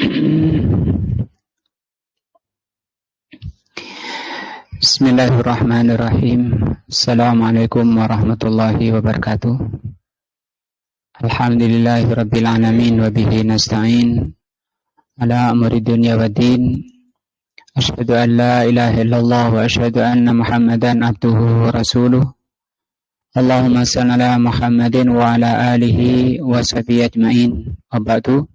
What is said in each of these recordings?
Bismillahirrahmanirrahim. Assalamualaikum warahmatullahi wabarakatuh. Alhamdulillahirabbil alamin wa bihi nasta'in ala amri dunya waddin. Asyhadu an la ilaha illallah wa asyhadu anna Muhammadan abduhu wa rasuluh. Allahumma shalli ala Muhammadin wa ala alihi wa sahbihi ajmain. Wa ba'du.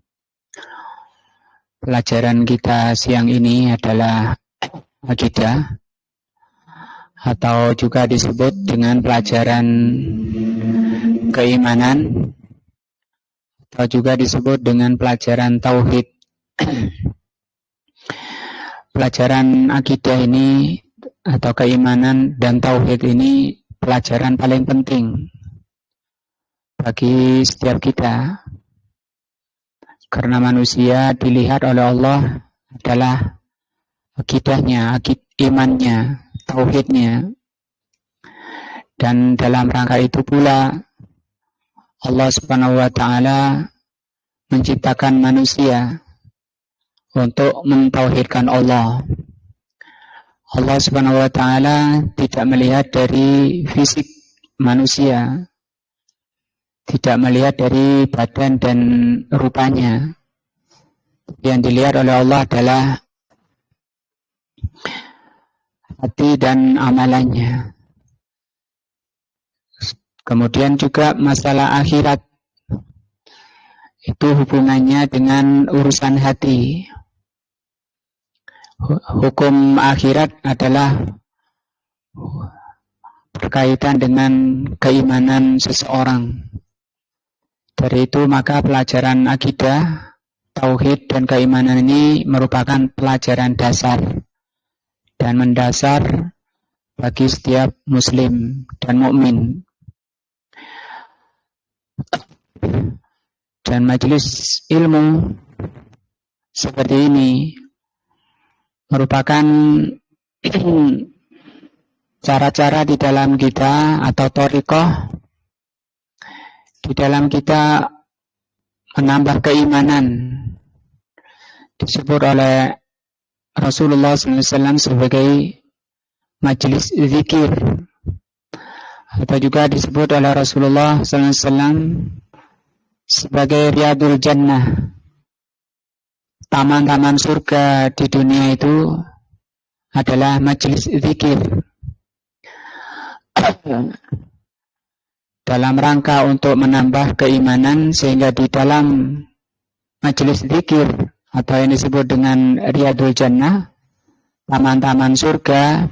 Pelajaran kita siang ini adalah akidah, atau juga disebut dengan pelajaran keimanan, atau juga disebut dengan pelajaran tauhid. Pelajaran akidah ini atau keimanan dan tauhid ini pelajaran paling penting bagi setiap kita, karena manusia dilihat oleh Allah adalah akidahnya, imannya, tauhidnya. Dan dalam rangka itu pula Allah Subhanahu wa taala menciptakan manusia untuk mentauhidkan Allah. Allah Subhanahu wa taala tidak melihat dari fisik manusia, tidak melihat dari badan dan rupanya. Yang dilihat oleh Allah adalah hati dan amalannya. Kemudian juga masalah akhirat, itu hubungannya dengan urusan hati. Hukum akhirat adalah berkaitan dengan keimanan seseorang. Dari itu maka pelajaran akidah, tauhid dan keimanan ini merupakan pelajaran dasar dan mendasar bagi setiap muslim dan mukmin. Dan majelis ilmu seperti ini merupakan cara-cara di dalam kita atau thariqah di dalam kita menambah keimanan. Disebut oleh Rasulullah SAW sebagai majelis zikir, atau juga disebut oleh Rasulullah SAW sebagai Riyadul Jannah. Taman-taman surga di dunia itu adalah majelis zikir. Dalam rangka untuk menambah keimanan, sehingga di dalam majelis zikir atau yang disebut dengan Riyadul Jannah, taman-taman surga,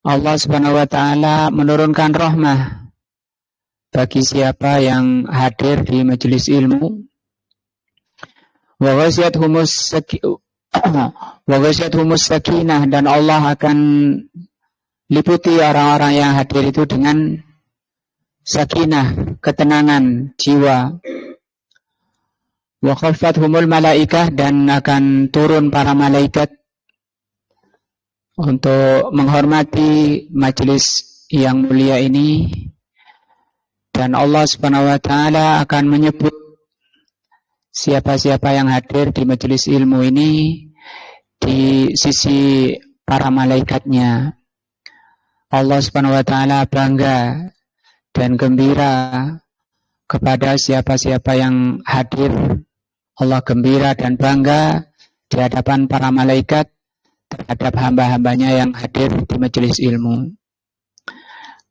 Allah Subhanahu wa taala menurunkan rahmah bagi siapa yang hadir di majelis ilmu. Wa ghasyiyathumus sakinah, dan Allah akan liputi orang-orang yang hadir itu dengan sakinah, ketenangan jiwa. Wa khafathumul malaikah, dan akan turun para malaikat untuk menghormati majelis yang mulia ini. Dan Allah Subhanahu wa taala akan menyebut siapa-siapa yang hadir di majelis ilmu ini di sisi para malaikatnya. Allah Subhanahu wa taala bangga dan gembira kepada siapa-siapa yang hadir. Allah gembira dan bangga di hadapan para malaikat terhadap hamba-hambanya yang hadir di majelis ilmu.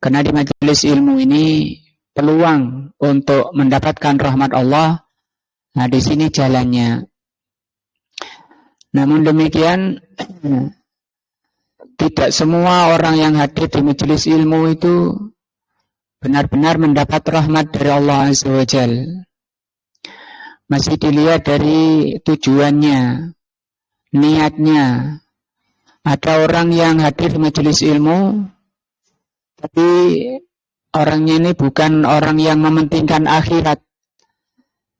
Karena di majelis ilmu ini peluang untuk mendapatkan rahmat Allah, nah di sini jalannya. Namun demikian, tidak semua orang yang hadir di majelis ilmu itu benar-benar mendapat rahmat dari Allah Azza wa Jalla. Masih dilihat dari tujuannya, niatnya. Ada orang yang hadir di majelis ilmu, tapi orangnya ini bukan orang yang mementingkan akhirat,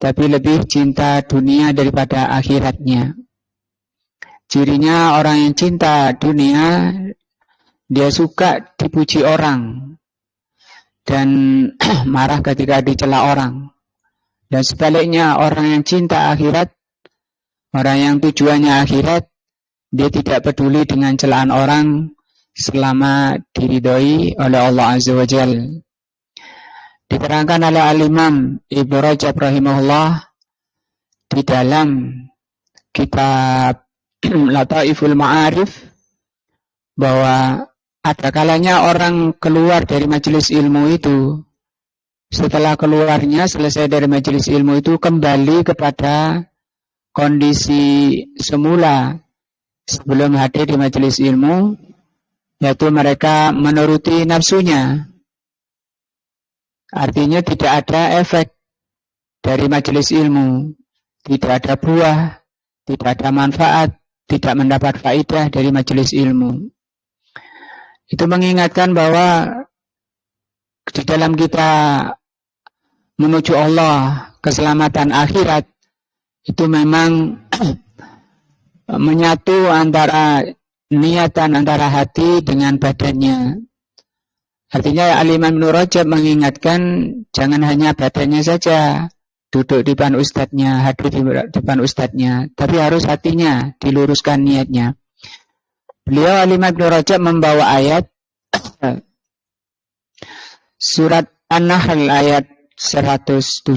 tapi lebih cinta dunia daripada akhiratnya. Cirinya orang yang cinta dunia, dia suka dipuji orang dan marah ketika dicela orang. Dan sebaliknya orang yang cinta akhirat, Orang yang tujuannya akhirat, dia tidak peduli dengan celaan orang selama diridhoi oleh Allah Azza wa Jalla. Diterangkan oleh Al-Imam Ibnu Rajab rahimahullah di dalam kitab Lataiful Ma'arif bahwa ada kalanya orang keluar dari majelis ilmu itu, setelah keluarnya selesai dari majelis ilmu itu kembali kepada kondisi semula sebelum hadir di majelis ilmu, yaitu mereka menuruti nafsunya. Artinya tidak ada efek dari majelis ilmu, tidak ada buah, tidak ada manfaat, tidak mendapat faedah dari majelis ilmu. Itu mengingatkan bahwa di dalam kita menuju Allah, keselamatan akhirat, itu memang menyatu antara niatan antara hati dengan badannya. Artinya Al-Imam Ibnu Rajab mengingatkan jangan hanya badannya saja duduk di depan ustadznya, hadir di depan ustadznya, tapi harus hatinya diluruskan niatnya. Beliau Al-Imam Ibnu Rajab membawa ayat surat An-Nahl ayat 107.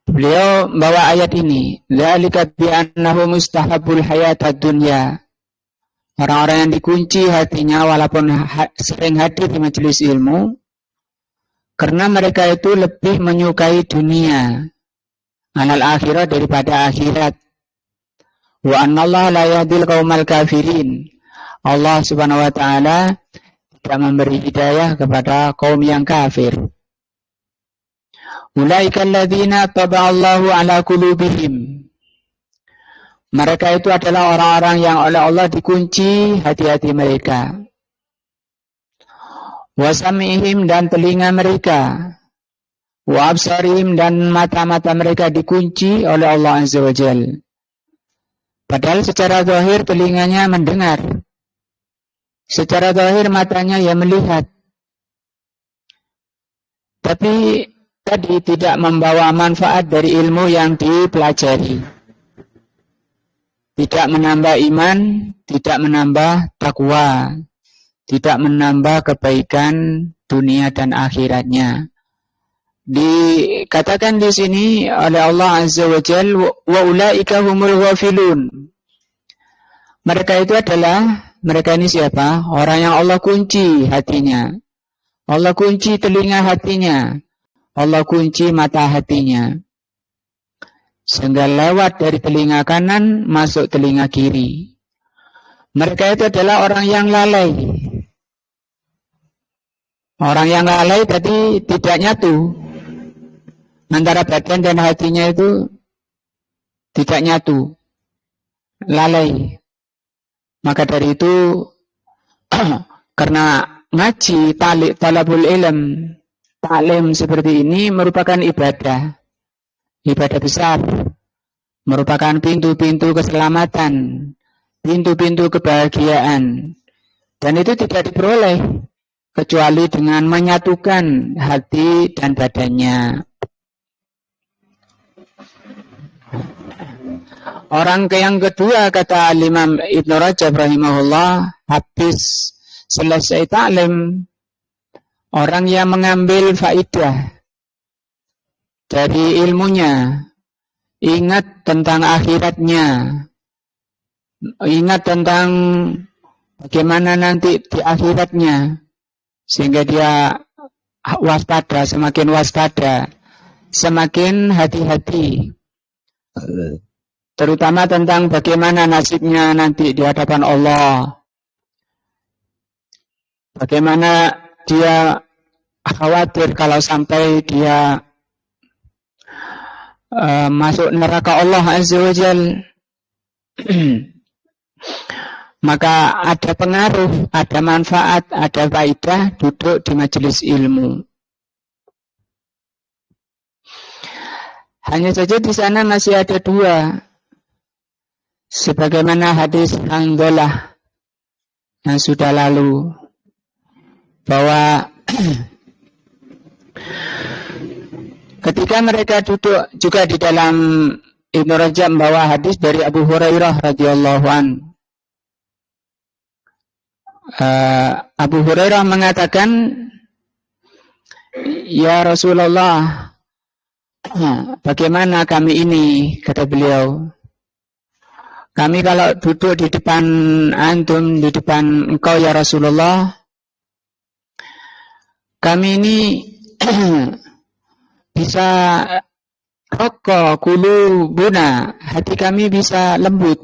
Beliau membawa ayat ini, dzalika bi annahu mustahabul hayatad dunya. Orang-orang yang dikunci hatinya walaupun sering hadir di majelis ilmu, karena mereka itu lebih menyukai dunia anal akhirat daripada akhirat. Wa annallaha la yahdil qaumal kafirin. Allah Subhanahu wa taala tidak memberi hidayah kepada kaum yang kafir. Ulaika alladzina taba'allahu ala qulubihim. Mereka itu adalah orang-orang yang oleh Allah dikunci hati-hati mereka. Wa sam'ihim dan telinga mereka. Wa absarihim dan mata-mata mereka dikunci oleh Allah Azza wa Jalla. Padahal secara zahir telinganya mendengar. Secara zahir matanya ya melihat. Tapi tadi tidak membawa manfaat dari ilmu yang dipelajari. Tidak menambah iman, tidak menambah takwa, tidak menambah kebaikan dunia dan akhiratnya. Dikatakan di sini oleh Allah Azza wa Jalla, wa ulaika humul ghafilun. Mereka itu adalah, mereka ini siapa? Orang yang Allah kunci hatinya. Allah kunci telinga hatinya. Allah kunci mata hatinya. Sehingga lewat dari telinga kanan masuk telinga kiri. Mereka itu adalah orang yang lalai. Orang yang lalai tadi tidak nyatu. Antara badan dan hatinya itu tidak nyatu. Lalai. Maka dari itu karena ngaji, talabul ilm, taklim seperti ini merupakan ibadah. Ibadah besar, merupakan pintu-pintu keselamatan, pintu-pintu kebahagiaan. Dan itu tidak diperoleh kecuali dengan menyatukan hati dan badannya. Orang yang kedua, kata Imam Ibnu Rajab rahimahullah, habis selesai taklim, orang yang mengambil faidah dari ilmunya, ingat tentang akhiratnya, ingat tentang bagaimana nanti di akhiratnya, sehingga dia waspada, semakin hati-hati, terutama tentang bagaimana nasibnya nanti di hadapan Allah, bagaimana dia khawatir kalau sampai dia masuk neraka Allah Azza wa Jalla. Maka ada pengaruh, ada manfaat, ada faedah duduk di majelis ilmu. Hanya saja di sana masih ada dua, sebagaimana hadis Hanzalah yang sudah lalu, bahwa Ketika mereka duduk juga di dalam Ibnu Rajab membawa hadis dari Abu Hurairah radhiyallahu an. Abu Hurairah mengatakan, "Ya Rasulullah, bagaimana kami ini?" Kata beliau. "Kami kalau duduk di depan antum, di depan engkau ya Rasulullah, kami ini bisa rokok kulubuna, hati kami bisa lembut.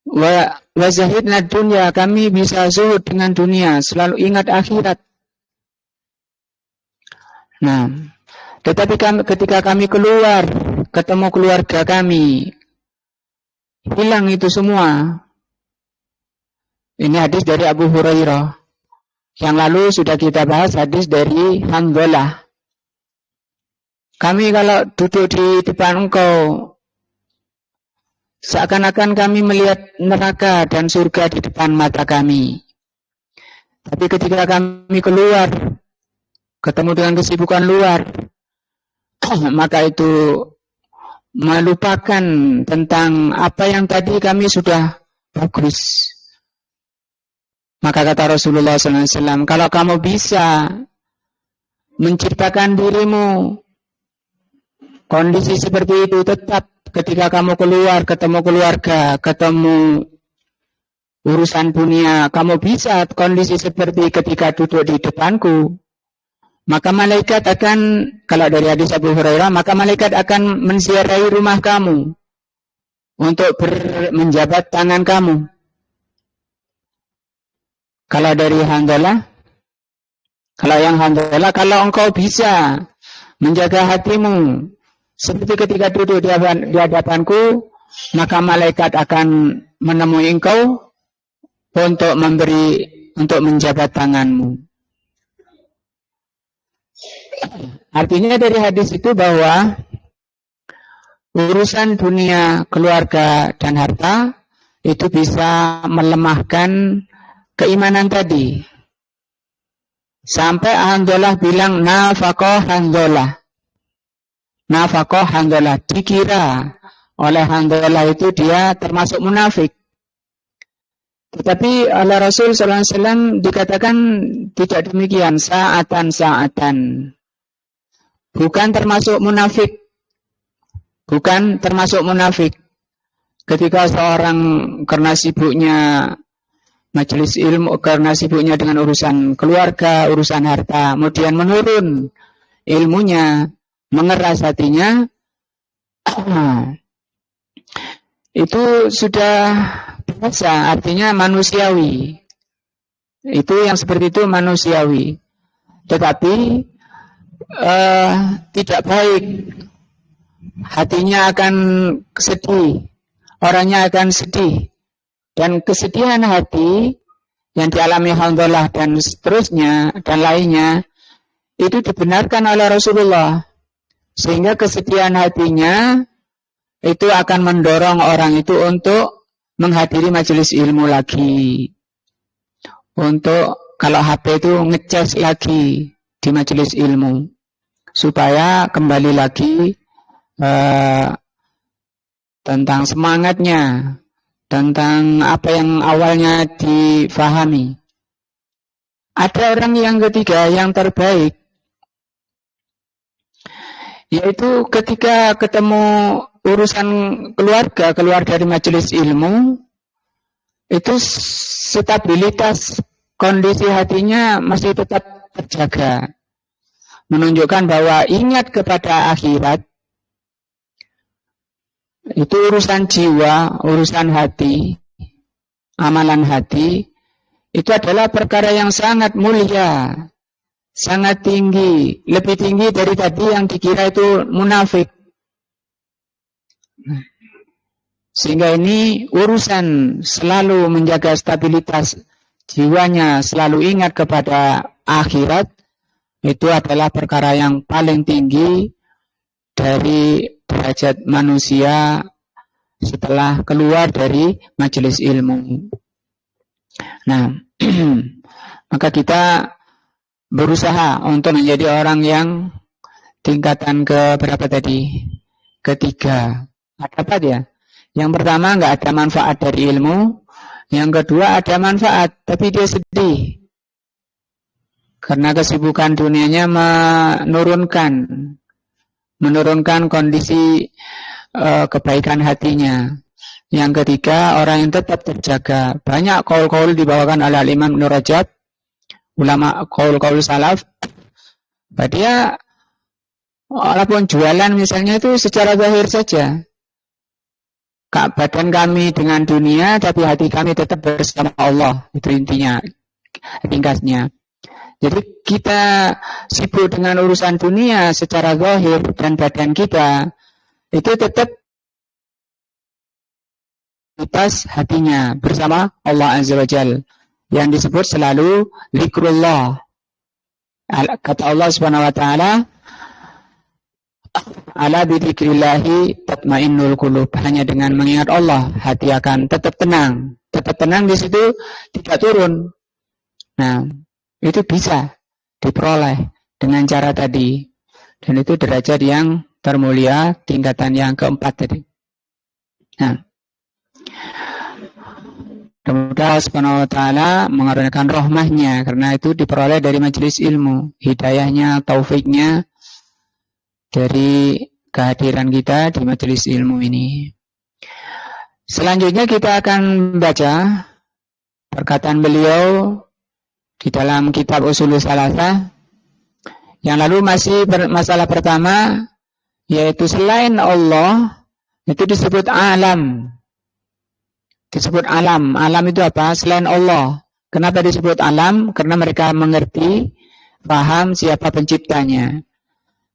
Wa zahidna dunya, kami bisa zuhud dengan dunia, selalu ingat akhirat. Nah, tetapi ketika kami keluar, ketemu keluarga kami, hilang itu semua." Ini hadis dari Abu Hurairah. Yang lalu sudah kita bahas hadis dari Hanzalah. "Kami kalau duduk di depan engkau, seakan-akan kami melihat neraka dan surga di depan mata kami. Tapi ketika kami keluar, ketemu dengan kesibukan luar, maka itu melupakan tentang apa yang tadi kami sudah bagus." Maka kata Rasulullah SAW, "Kalau kamu bisa menciptakan dirimu kondisi seperti itu, tetap ketika kamu keluar, ketemu keluarga, ketemu urusan dunia, kamu bisa kondisi seperti ketika duduk di depanku, maka malaikat akan," kalau dari hadis Abu Hurairah, "maka malaikat akan menziarahi rumah kamu untuk menjabat tangan kamu." Kalau dari Hanzalah, kalau engkau bisa menjaga hatimu seperti ketika duduk di hadapanku, maka malaikat akan menemui engkau untuk menjabat tanganmu. Artinya dari hadis itu bahwa urusan dunia, keluarga, dan harta itu bisa melemahkan keimanan tadi. Sampai Hanzalah bilang nafaqah Hanzalah. Nafaqah Hanzalah, dikira oleh Hanzalah itu dia termasuk munafik. Tetapi oleh Rasul SAW dikatakan tidak demikian, sa'atan. Bukan termasuk munafik. Bukan termasuk munafik. Ketika seorang karena sibuknya majelis ilmu, karena sibuknya dengan urusan keluarga, urusan harta, kemudian menurun ilmunya, mengeras hatinya, itu sudah biasa, artinya manusiawi. Itu yang seperti itu manusiawi. Tetapi tidak baik. Hatinya akan sedih, orangnya akan sedih. Dan kesedihan hati yang dialami Hanzalah dan seterusnya dan lainnya itu dibenarkan oleh Rasulullah, sehingga kesedihan hatinya itu akan mendorong orang itu untuk menghadiri majelis ilmu lagi, untuk kalau HP itu ngecas lagi di majelis ilmu supaya kembali lagi tentang semangatnya, tentang apa yang awalnya difahami. Ada orang yang ketiga, yang terbaik, yaitu ketika ketemu urusan keluarga, keluar dari majelis ilmu, itu stabilitas kondisi hatinya masih tetap terjaga, menunjukkan bahwa ingat kepada akhirat. Itu urusan jiwa, urusan hati, amalan hati, itu adalah perkara yang sangat mulia, sangat tinggi, lebih tinggi dari tadi yang dikira itu munafik. Sehingga ini urusan selalu menjaga stabilitas jiwanya, selalu ingat kepada akhirat, itu adalah perkara yang paling tinggi dari derajat manusia setelah keluar dari majelis ilmu. Nah, maka kita berusaha untuk menjadi orang yang tingkatan ke berapa tadi? Ketiga. Ada apa dia? Yang pertama nggak ada manfaat dari ilmu. Yang kedua ada manfaat, tapi dia sedih. Karena kesibukan dunianya menurunkan kondisi kebaikan hatinya. Yang ketiga, orang yang tetap terjaga. Banyak qaul-qaul dibawakan oleh Imam Ibnu Rajab, ulama qaul-qaul salaf. Dia walaupun jualan misalnya itu secara zahir saja. Badan kami dengan dunia, tapi hati kami tetap bersama Allah. Itu intinya, ringkasnya. Jadi kita sibuk dengan urusan dunia secara zahir dan badan kita itu tetap atas hatinya bersama Allah Azza wa Jal, yang disebut selalu zikrullah. Kata Allah Subhanahu wa taala, ala bidzikrillahi tatmainnul qulub. Hanya dengan mengingat Allah hati akan tetap tenang. Tetap tenang di situ tidak turun. Nah, itu bisa diperoleh dengan cara tadi. Dan itu derajat yang termulia, tingkatan yang keempat tadi. Nah, mudah-mudahan Subhanahu wa ta'ala mengaruniakan rahmahnya, karena itu diperoleh dari majelis ilmu, hidayahnya, taufiknya dari kehadiran kita di majelis ilmu ini. Selanjutnya kita akan baca perkataan beliau di dalam kitab Ushulus Salasah. Yang lalu masih masalah pertama, yaitu selain Allah itu disebut alam. Disebut alam. Alam itu apa? Selain Allah. Kenapa disebut alam? Karena mereka mengerti, paham siapa penciptanya.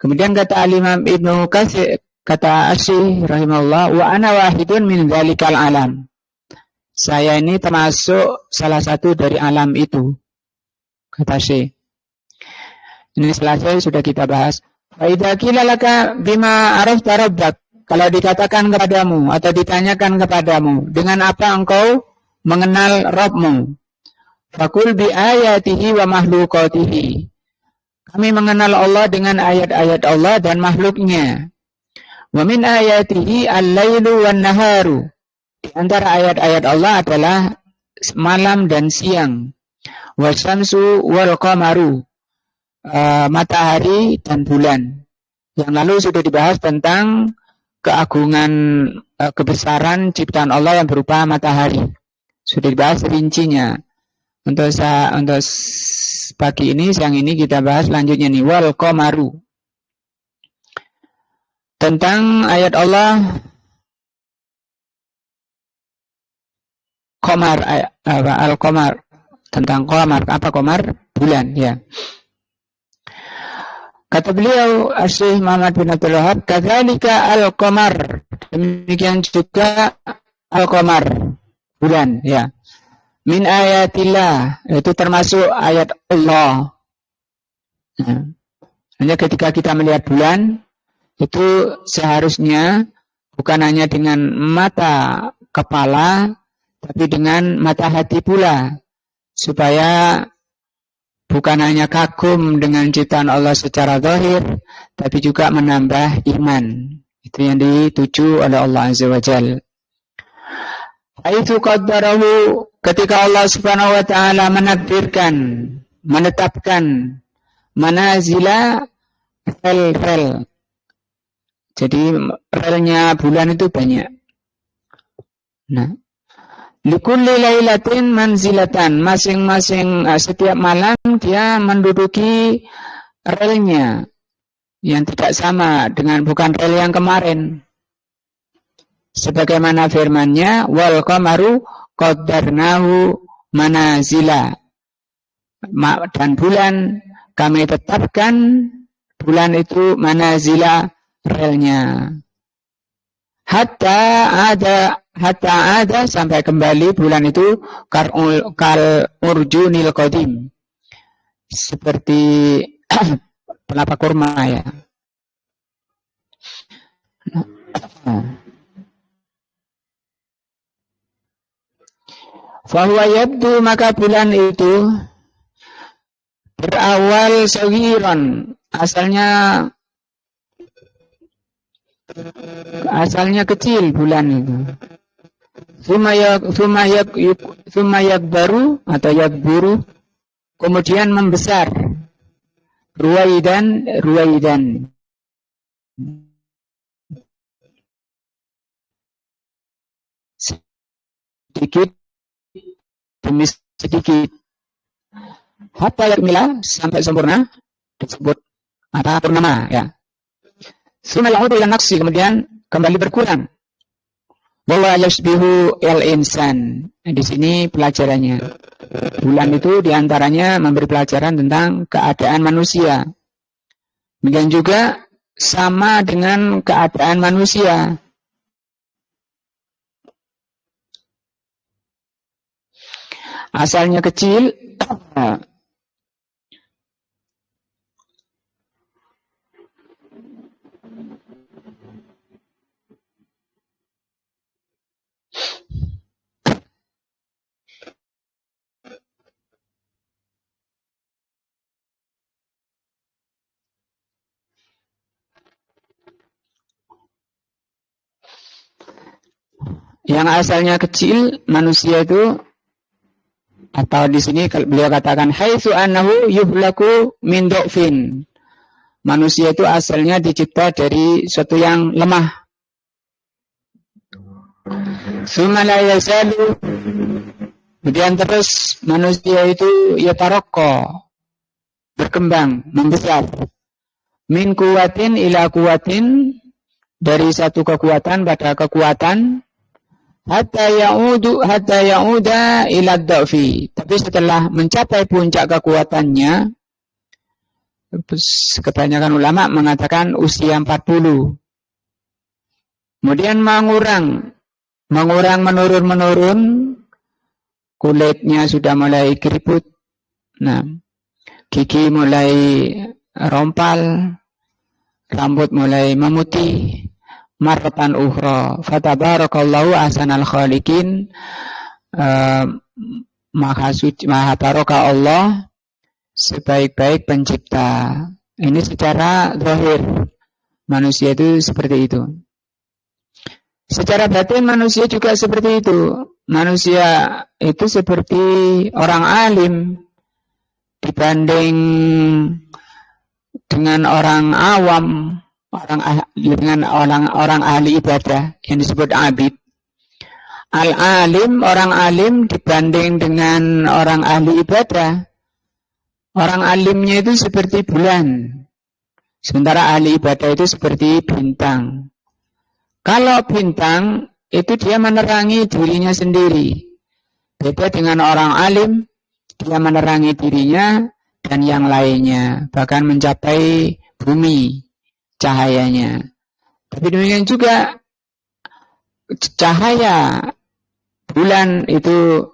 Kemudian kata Al-Imam Ibnu Katsir, kata Asy rahimahullah, wa ana wahidun min dzalikal alam. Saya ini termasuk salah satu dari alam itu. Kata Asy. Ini selesai sudah kita bahas. Fa idza qila laka bima arafta rabbak. Kalau dikatakan kepadamu atau ditanyakan kepadamu, dengan apa engkau mengenal Rabbmu? Fakul bi ayatihi wa makhluqatihi. Kami mengenal Allah dengan ayat-ayat Allah dan makhluknya. Wa min ayatihi al-lailu wan naharu. Di antara ayat-ayat Allah adalah malam dan siang. Wa syamsu wal qamaru. Matahari dan bulan. Yang lalu sudah dibahas tentang keagungan, kebesaran ciptaan Allah yang berupa matahari. Sudah dibahas rincinya. Untuk pagi ini, siang ini kita bahas lanjutnya nih, wal qamaru. Tentang ayat Allah qamar, al-qamar. Tentang qamar, apa qamar? Bulan, ya. Kata beliau, Syekh Muhammad bin Abdul Wahab, kadzalika al-qamar. Demikian juga al-qamar, bulan, ya. Min ayatillah, itu termasuk ayat Allah. Hanya ketika kita melihat bulan, itu seharusnya bukan hanya dengan mata kepala, tapi dengan mata hati pula. Supaya bukan hanya kagum dengan ciptaan Allah secara zahir, tapi juga menambah iman. Itu yang dituju oleh Allah Azza wa Jalla. Haitsu qaddarahu, ketika Allah Subhanahu wa taala menakdirkan, menetapkan manazila rel. Jadi relnya bulan itu banyak. Nah, likulli lailatin manzilatan, masing-masing setiap malam dia menduduki relnya yang tidak sama dengan bukan rel yang kemarin. Sebagaimana firman-Nya, wal qamaru qaddarnahu manazila. Dan bulan kami tetapkan bulan itu manazila relnya. Hatta ada sampai kembali bulan itu kal urjunil qadim, seperti pelapa kurma, ya. Fahuwa yabdu, maka bulan itu berawal sagiran, asalnya kecil bulan itu. Sumayak baru atau yakburu, kemudian membesar. Ruwaidan sedikit demi sedikit. Hatta yakmila, sampai sempurna, disebut purnama ya. Suma ya'udu ila naqsi, kemudian kembali berkurang. Wa yashbihu al-insan. Di sini pelajarannya. Bulan itu diantaranya memberi pelajaran tentang keadaan manusia. Demikian juga sama dengan keadaan manusia. Asalnya kecil, yang asalnya kecil manusia itu, atau di sini beliau katakan haitsu annahu yuhlaku min dhafin. Manusia itu asalnya dicipta dari sesuatu yang lemah. Tsumma la yazalu, kemudian terus manusia itu yataraqqa, berkembang, membesar. Min kuwatin ila kuwatin, dari satu kekuatan pada kekuatan. Hatta ya'uda ila dhafi. Tapi setelah mencapai puncak kekuatannya, kebanyakan ulama mengatakan usia 40. Kemudian mengurang menurun, kulitnya sudah mulai keriput. Nah, gigi mulai rompal, rambut mulai memutih. Marratan ukhra, fatabarakallahu ahsanal khaliqin. Maha barokah Allah, sebaik-baik pencipta. Ini secara zahir manusia itu seperti itu. Secara batin manusia juga seperti itu. Manusia itu seperti orang alim dibanding dengan orang awam. Dengan orang ahli ibadah yang disebut abid. Al-alim, orang alim dibanding dengan orang ahli ibadah. Orang alimnya itu seperti bulan, sementara ahli ibadah itu seperti bintang. Kalau bintang itu dia menerangi dirinya sendiri. Beda dengan orang alim, dia menerangi dirinya dan yang lainnya, bahkan mencapai bumi cahayanya. Tapi demikian juga cahaya bulan itu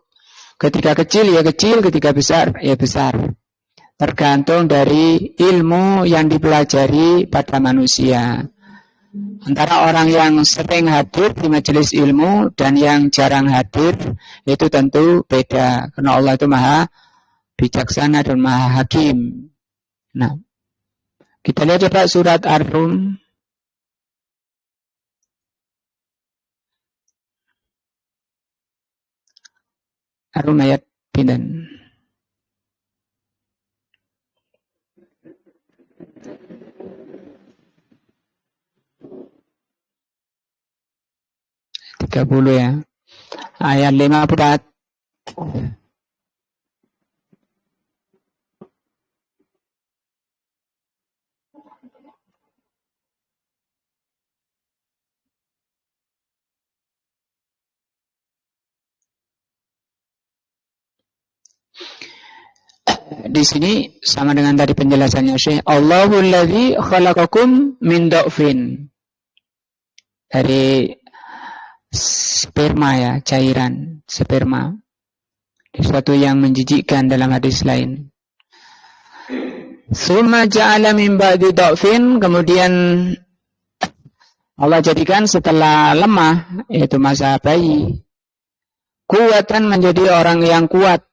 ketika kecil ya kecil, ketika besar ya besar. Tergantung dari ilmu yang dipelajari pada manusia. Antara orang yang sering hadir di majelis ilmu dan yang jarang hadir itu tentu beda. Karena Allah itu maha bijaksana dan maha hakim. Nah, kita lihat coba surat Ar-Rum. Ar-Rum ayat 30. Ya. Ayat 54. Di sini sama dengan tadi penjelasannya Syekh. Allahul ladzi khalaqakum min dhafin. Dari sperma ya, cairan sperma. Sesuatu yang menjijikkan dalam hadis lain. Tsumma ja'ala min ba'di dhafin, kemudian Allah jadikan setelah lemah, yaitu masa bayi, kuatan menjadi orang yang kuat.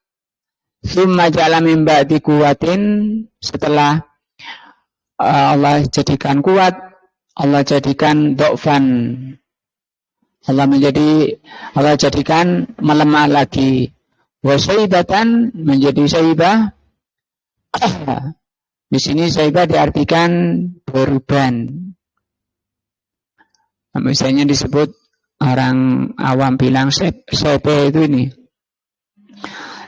Tsumma ja'ala min ba'di quwwatin, setelah Allah jadikan kuat, Allah jadikan dha'fan. Allah jadikan melemah lagi. Wa syaibatan, menjadi syaibah. Di sini syaibah diartikan beruban. Misalnya disebut orang awam bilang syaibah itu ini.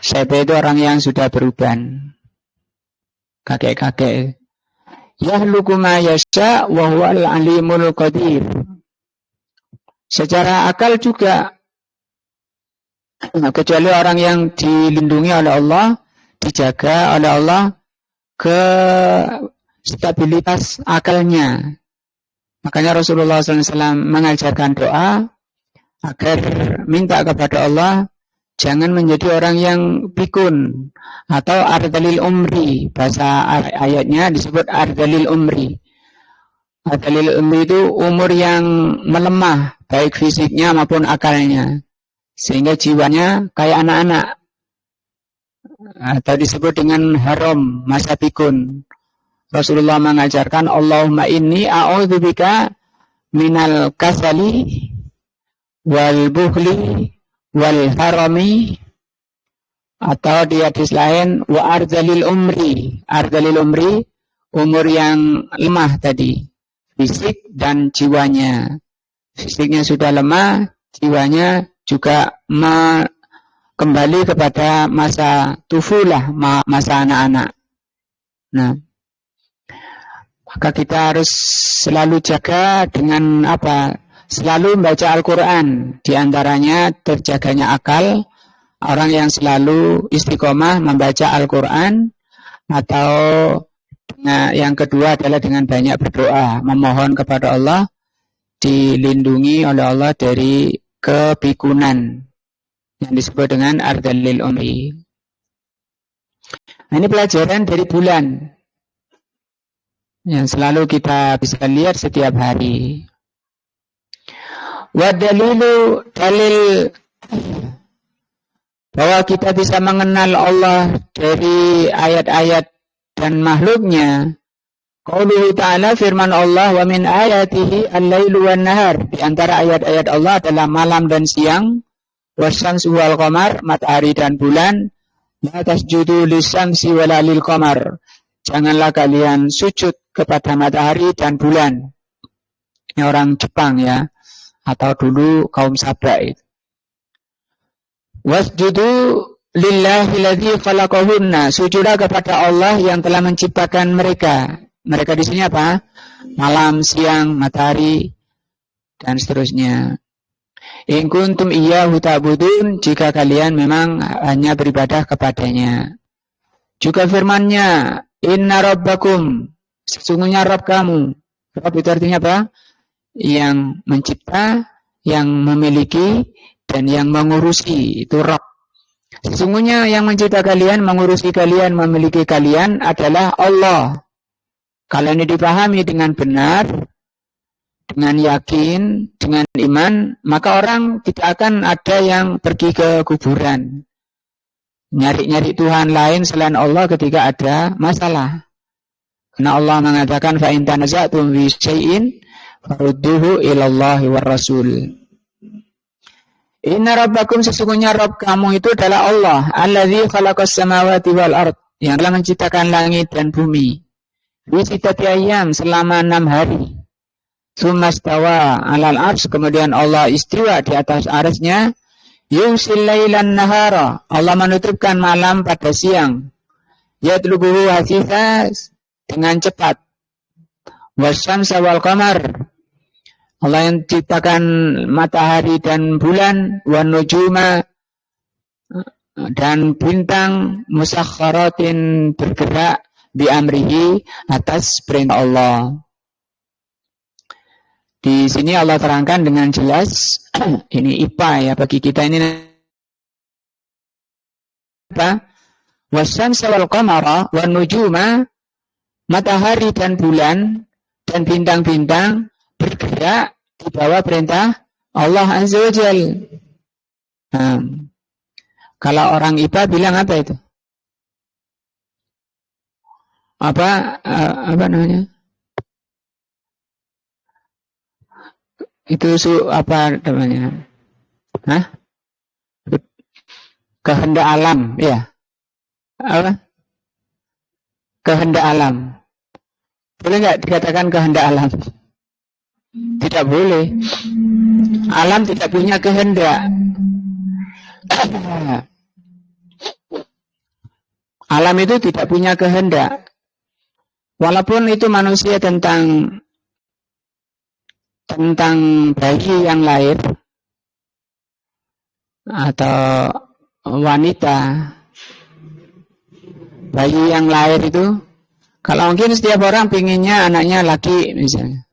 Syaibah itu orang yang sudah beruban. Kakek-kakek. Yahluku ma yasha wa huwal alimul qadir. Secara akal juga, kecuali orang yang dilindungi oleh Allah, dijaga oleh Allah ke stabilitas akalnya. Makanya Rasulullah SAW mengajarkan doa agar minta kepada Allah jangan menjadi orang yang pikun atau ardalil umri. Bahasa ayatnya disebut ardalil umri. Ardalil umri itu umur yang melemah, baik fisiknya maupun akalnya, sehingga jiwanya kayak anak-anak, atau disebut dengan haram, masa pikun. Rasulullah mengajarkan, Allahumma inni a'udzubika minal kasali wal bukhli wal harami, atau di hadis lain wa ardalil umri. Ardalil umri, umur yang lemah tadi, fisik dan jiwanya. Fisiknya sudah lemah, jiwanya juga kembali kepada masa tufulah, masa anak-anak. Nah, maka kita harus selalu jaga dengan apa? Selalu membaca Al-Quran. Di antaranya terjaganya akal. Orang yang selalu istiqomah membaca Al-Quran. Atau yang kedua adalah dengan banyak berdoa. Memohon kepada Allah dilindungi oleh Allah dari kepikunan yang disebut dengan ardalil umri. Nah, ini pelajaran dari bulan yang selalu kita bisa lihat setiap hari. Wa dalilu, dalil bahwa kita bisa mengenal Allah dari ayat-ayat dan makhluknya. Qauluhu ta'ala, firman Allah, wa min ayatihi al-lailu wan nahar. Di antara ayat-ayat Allah adalah malam dan siang. Wasyamsu wal qamar, matahari dan bulan. La tasjudu lisyamsi wala lil qamar. Janganlah kalian sujud kepada matahari dan bulan. Ini orang Jepang ya, atau dulu kaum Sabak itu. Wasjudu lillahi ladzi khalaqahunna. Sujudlah kepada Allah yang telah menciptakan mereka. Mereka di sini apa? Malam, siang, matahari, dan seterusnya. In kuntum iyyahu ta'budun, jika kalian memang hanya beribadah kepadanya. Juga firman-Nya, inna rabbakum, sesungguhnya Rabb kamu. Rabb itu artinya apa? Yang mencipta, yang memiliki, dan yang mengurusi. Itu Rabb. Sesungguhnya yang mencipta kalian, mengurusi kalian, memiliki kalian adalah Allah. Kalau ini dipahami dengan benar, dengan yakin, dengan iman, maka orang tidak akan ada yang pergi ke kuburan. Nyari-nyari Tuhan lain selain Allah ketika ada masalah. Karena Allah mengatakan, فَإِنْ تَنَزَعْتُمْ فِي شَيْءٍ فَرُدُّوهُ إِلَى اللَّهِ وَالرَّسُولِ. Inna rabbakum, sesungguhnya Rabb kamu itu adalah Allah. Alladzi khalaqas samawati wal ard, yang telah menciptakan langit dan bumi. Fi sittati ayyam, selama 6 hari. Tsumma stawa 'alal 'arsy, kemudian Allah istiwa di atas arsy-Nya. Yusil lailan nahara, Allah menutupkan malam pada siang. Yatlubuhu hasitha, dengan cepat. Wasyamsa wal qamar, Allah yang ciptakan matahari dan bulan. Wan nujuma, dan bintang. Musakhkharatin, bergerak bi amrihi, atas perintah Allah. Di sini Allah terangkan dengan jelas, ini IPA ya bagi kita ini apa? Wasyamsa wal qamara wan nujuma, matahari dan bulan dan bintang-bintang bergerak di bawah perintah Allah Azza wa Jalla. Kalau orang IPA bilang apa itu? apa namanya? Itu apa namanya? Hah? Kehendak alam, ya. Apa? Kehendak alam. Boleh nggak dikatakan kehendak alam? Tidak boleh. Alam tidak punya kehendak. Alam itu tidak punya kehendak. Walaupun itu manusia tentang bayi yang lahir atau wanita, bayi yang lahir itu, kalau mungkin setiap orang pinginnya anaknya laki misalnya,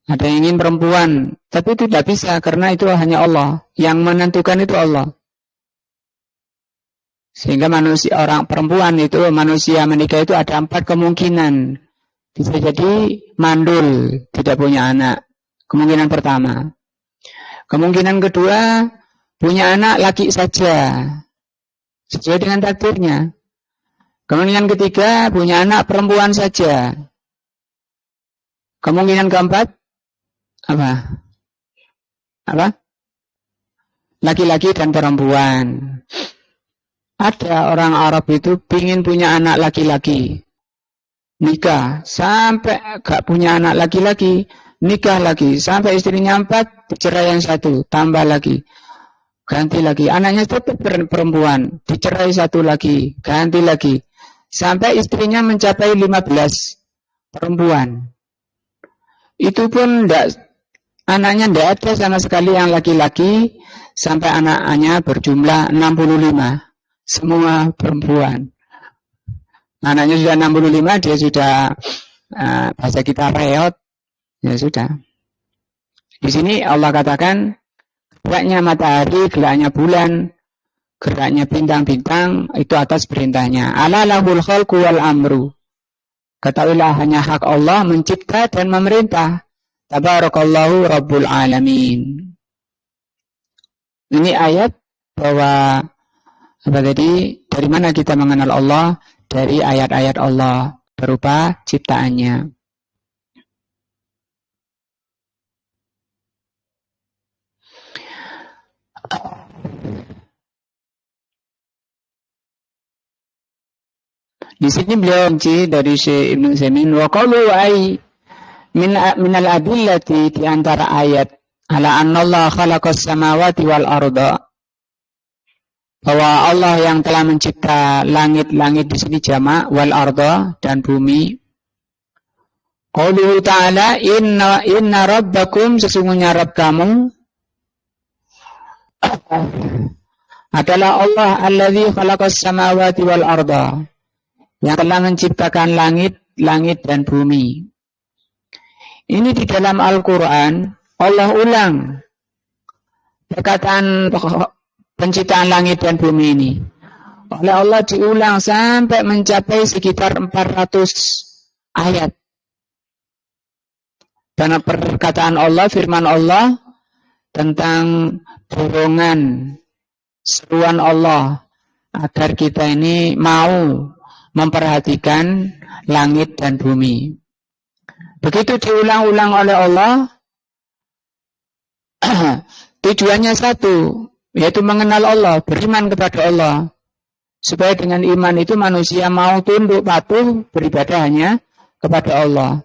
ada yang ingin perempuan, tapi itu tidak bisa karena itu hanya Allah yang menentukan, itu Allah. Sehingga manusia, orang perempuan itu, manusia menikah itu ada 4 kemungkinan. Bisa jadi mandul, tidak punya anak. Kemungkinan pertama. Kemungkinan kedua, punya anak laki saja, sesuai dengan takdirnya. Kemungkinan ketiga, punya anak perempuan saja. Kemungkinan keempat, apa? Laki-laki dan perempuan. Ada orang Arab itu pingin punya anak laki-laki, nikah sampai gak punya anak laki-laki, nikah lagi sampai istrinya 4, dicerai yang 1, tambah lagi, ganti lagi, anaknya tetap perempuan, dicerai 1 lagi, ganti lagi, sampai istrinya mencapai 15 perempuan. Itu pun anaknya tidak ada sama sekali yang laki-laki, sampai anaknya berjumlah 65, semua perempuan. Anaknya sudah 65, dia sudah bahasa kita reot, ya sudah. Di sini Allah katakan geraknya matahari, geraknya bulan, geraknya bintang-bintang itu atas perintahnya. Ala lahul khalqu wal amru. Ketahuilah hanya hak Allah mencipta dan memerintah. Tabarakallahu rabbul alamin. Ini ayat bahwa dari mana kita mengenal Allah? Dari ayat-ayat Allah berupa ciptaannya. Di sini beliau menci dari Syekh Ibnu Utsaimin, wa qalu ay min al-adillati, di antara ayat ala annallaha khalaqas samawati wal arda, bahwa Allah yang telah mencipta langit-langit, di sini jamak, wal arda, dan bumi. Qauluhu ta'ala inna rabbakum, sesungguhnya Rabb kamu adalah Allah alladzi khalaqas samawati wal arda, yang telah menciptakan langit dan bumi. Ini di dalam Al-Quran Allah ulang perkataan penciptaan langit dan bumi ini. Oleh Allah diulang sampai mencapai sekitar 400 ayat. Karena perkataan Allah, firman Allah tentang dorongan, seruan Allah agar kita ini mau memperhatikan langit dan bumi. Begitu diulang-ulang oleh Allah, tujuannya satu, yaitu mengenal Allah, beriman kepada Allah. Supaya dengan iman itu manusia mau tunduk patuh beribadah hanya kepada Allah.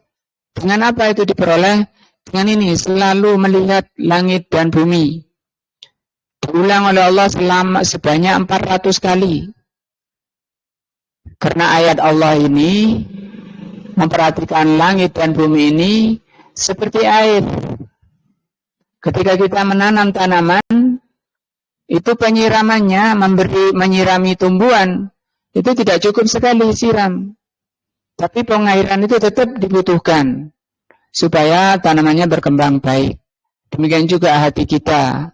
Dengan apa itu diperoleh? Dengan ini, selalu melihat langit dan bumi. Diulang oleh Allah sebanyak 400 kali. Karena ayat Allah ini memperhatikan langit dan bumi ini seperti air. Ketika kita menanam tanaman, itu penyiramannya, menyirami tumbuhan, itu tidak cukup sekali siram. Tapi pengairan itu tetap dibutuhkan supaya tanamannya berkembang baik. Demikian juga hati kita.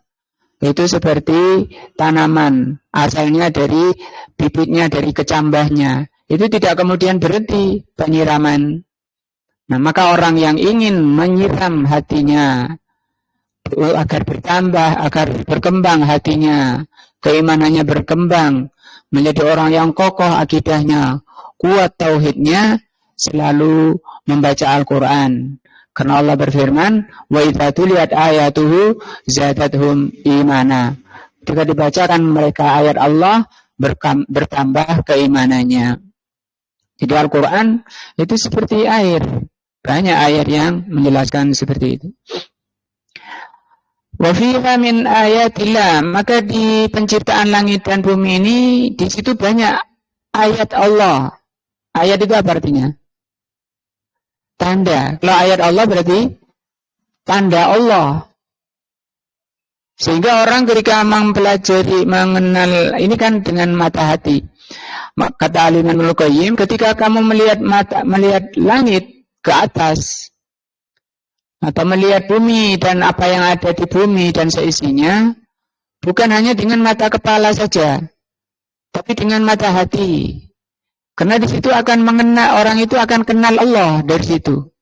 Itu seperti tanaman, asalnya dari bibitnya, dari kecambahnya. Itu tidak kemudian berhenti penyiraman. Nah, maka orang yang ingin menyiram hatinya agar bertambah, agar berkembang hatinya, keimanannya berkembang, menjadi orang yang kokoh akidahnya, kuat tauhidnya, selalu membaca Al-Quran. Karena Allah berfirman, wa idza tuliyat ayatuhu zadatuhum imana. Ketika dibacakan mereka ayat Allah, bertambah keimanannya. Jadi Al-Quran itu seperti air. Banyak ayat yang menjelaskan seperti itu. Wa fiha min ayatillah, maka di penciptaan langit dan bumi ini di situ banyak ayat Allah. Ayat itu apa artinya? Tanda. Kalau ayat Allah berarti tanda Allah. Sehingga orang ketika mempelajari, mengenal ini kan dengan mata hati. Kata Al-Imam Ibnu Qayyim, ketika kamu melihat langit ke atas, atau melihat bumi dan apa yang ada di bumi dan seisinya, bukan hanya dengan mata kepala saja, tapi dengan mata hati. Karena di situ akan mengenal, orang itu akan kenal Allah dari situ.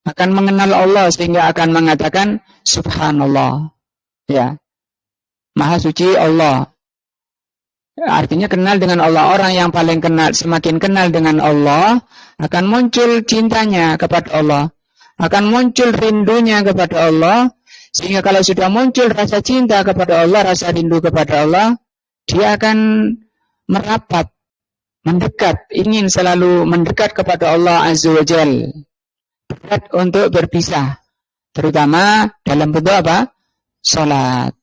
Akan mengenal Allah sehingga akan mengatakan Subhanallah. Ya. Maha suci Allah. Artinya kenal dengan Allah. Orang yang paling kenal, semakin kenal dengan Allah, akan muncul cintanya kepada Allah. Akan muncul rindunya kepada Allah, sehingga kalau sudah muncul rasa cinta kepada Allah, rasa rindu kepada Allah, dia akan merapat, mendekat, ingin selalu mendekat kepada Allah Azza wa Jal. Berat untuk berpisah, terutama dalam bentuk apa? Salat.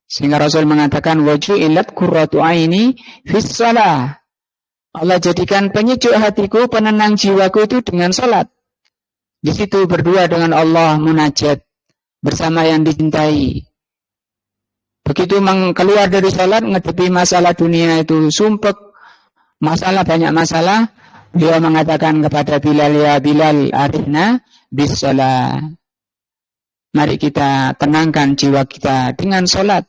Sehingga Rasul mengatakan waju'ilat qurratu aini fis shalah. Allah jadikan penyejuk hatiku, penenang jiwaku itu dengan salat. Di situ berdua dengan Allah, munajat bersama yang dicintai. Begitu keluar dari salat, menghadapi masalah dunia itu sumpek, banyak masalah, beliau mengatakan kepada Bilal, ya Bilal, arihna bis shalah. Mari kita tenangkan jiwa kita dengan salat.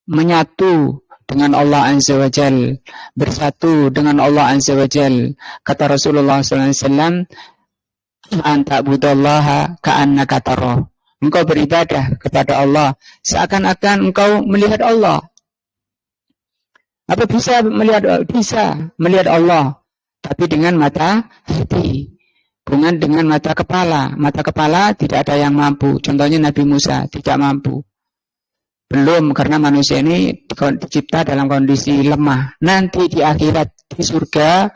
Menyatu dengan Allah Azza wa Jal, bersatu dengan Allah Azza wa Jal. Kata Rasulullah SAW, anta budallaha ka'annaka tarahu. Engkau beribadah kepada Allah seakan-akan engkau melihat Allah. Apa bisa melihat? Bisa melihat Allah, tapi dengan mata hati, bukan dengan mata kepala. Mata kepala tidak ada yang mampu. Contohnya Nabi Musa tidak mampu. Belum, karena manusia ini dicipta dalam kondisi lemah. Nanti di akhirat, di surga,